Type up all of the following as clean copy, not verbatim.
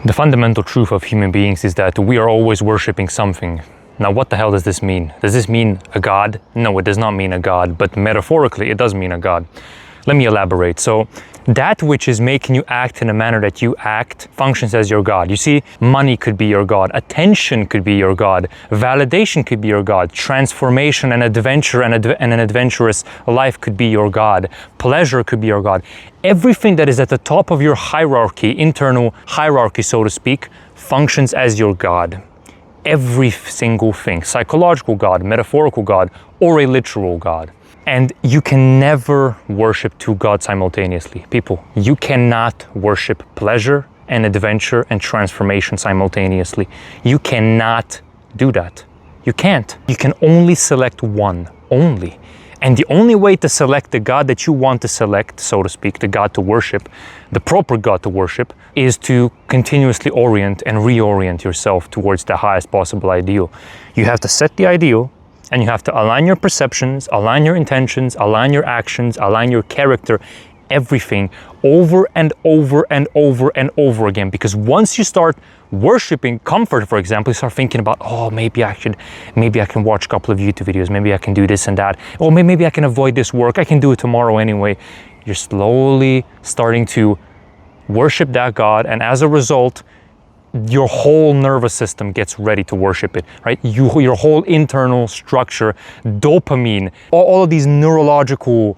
The fundamental truth of human beings is that we are always worshiping something. Now, what the hell does this mean? Does this mean a god? No, it does not mean a god, but metaphorically, it does mean a god. Let me elaborate. So, that which is making you act in a manner that you act functions as your god. You see, money could be your god, attention could be your god, validation could be your god, transformation and adventure and an adventurous life could be your god, pleasure could be your god. Everything that is at the top of your hierarchy, internal hierarchy, so to speak, functions as your god. Every single thing, psychological god, metaphorical god, or a literal god. And you can never worship two gods simultaneously. People, you cannot worship pleasure and adventure and transformation simultaneously. You cannot do that. You can't. You can only select one, only. And the only way to select the god that you want to select, so to speak, the god to worship, the proper god to worship, is to continuously orient and reorient yourself towards the highest possible ideal. You have to set the ideal, and you have to align your perceptions, align your intentions, align your actions, align your character, everything over and over and over and over again. Because once you start worshiping comfort, for example, you start thinking about, oh, maybe I can watch a couple of YouTube videos, maybe I can do this and that, or maybe I can avoid this work, I can do it tomorrow anyway. You're slowly starting to worship that God, and as a result, your whole nervous system gets ready to worship it, right? Your whole internal structure, dopamine, all of these neurological,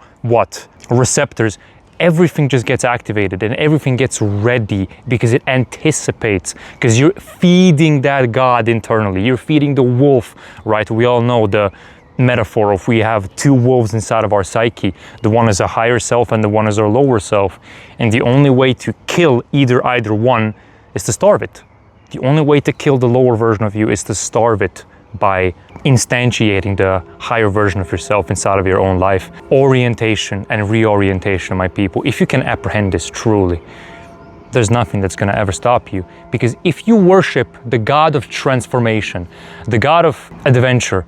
receptors, everything just gets activated and everything gets ready because it anticipates, because you're feeding that God internally. You're feeding the wolf, right? We all know the metaphor of we have two wolves inside of our psyche. The one is a higher self and the one is our lower self. And the only way to kill either one is to starve it. The only way to kill the lower version of you is to starve it by instantiating the higher version of yourself inside of your own life. Orientation and reorientation, my people. If you can apprehend this truly, there's nothing that's going to ever stop you. Because if you worship the God of transformation, the God of adventure,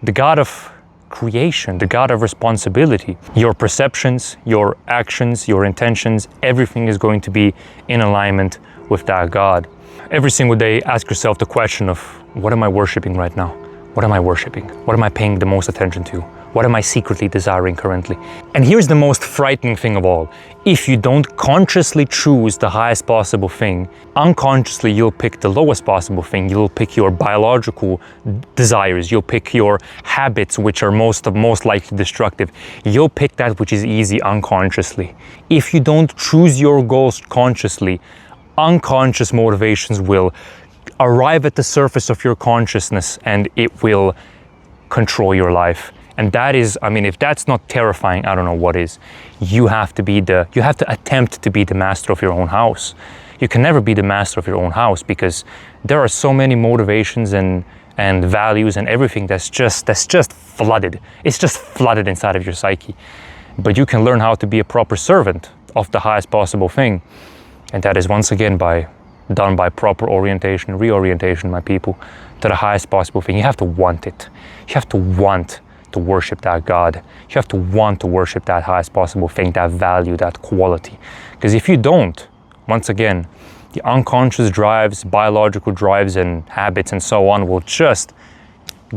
the God of creation, the God of responsibility, your perceptions, your actions, your intentions, everything is going to be in alignment with that God. Every single day, ask yourself the question of, what am I worshiping right now? What am I worshiping? What am I paying the most attention to? What am I secretly desiring currently? And here's the most frightening thing of all. If you don't consciously choose the highest possible thing, unconsciously you'll pick the lowest possible thing. You'll pick your biological desires. You'll pick your habits, which are most likely destructive. You'll pick that which is easy unconsciously. If you don't choose your goals consciously, unconscious motivations will arrive at the surface of your consciousness and it will control your life. And that is, if that's not terrifying, I don't know what is. You have to attempt to be the master of your own house. You can never be the master of your own house because there are so many motivations and values and everything that's just flooded. It's just flooded inside of your psyche. But you can learn how to be a proper servant of the highest possible thing. And that is once again done by proper orientation, reorientation, my people, to the highest possible thing. You have to want it. You have to want to worship that God. You have to want to worship that highest possible thing, that value, that quality. Because if you don't, once again, the unconscious drives, biological drives and habits and so on will just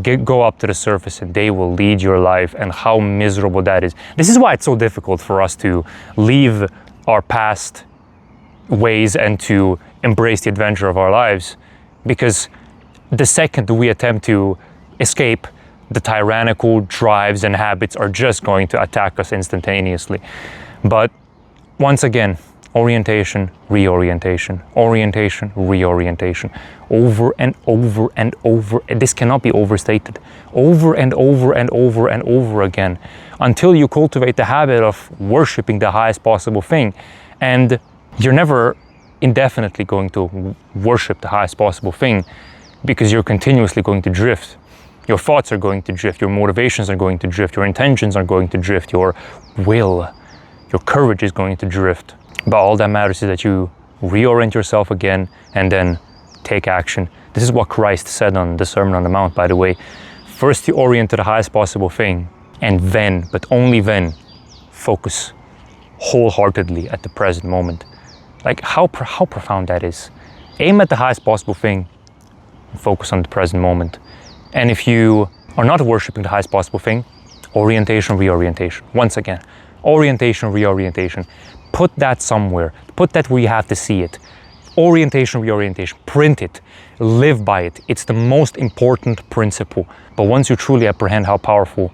go up to the surface and they will lead your life, and how miserable that is. This is why it's so difficult for us to leave our past ways and to embrace the adventure of our lives, because the second we attempt to escape, the tyrannical drives and habits are just going to attack us instantaneously. But once again, orientation, reorientation, orientation, reorientation, over and over and over. This cannot be overstated. Over and over and over and over again, until you cultivate the habit of worshiping the highest possible thing. And you're never indefinitely going to worship the highest possible thing, because you're continuously going to drift. Your thoughts are going to drift, your motivations are going to drift, your intentions are going to drift, your will, your courage is going to drift. But all that matters is that you reorient yourself again and then take action. This is what Christ said on the Sermon on the Mount, by the way. First you orient to the highest possible thing, and then, but only then, focus wholeheartedly at the present moment. Like how profound that is. Aim at the highest possible thing and focus on the present moment. And if you are not worshiping the highest possible thing, orientation, reorientation. Once again, orientation, reorientation. Put that somewhere. Put that where you have to see it. Orientation, reorientation. Print it. Live by it. It's the most important principle. But once you truly apprehend how powerful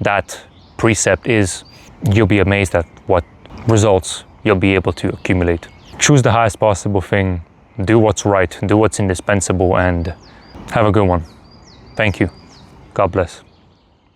that precept is, you'll be amazed at what results you'll be able to accumulate. Choose the highest possible thing. Do what's right. Do what's indispensable, and have a good one. Thank you. God bless.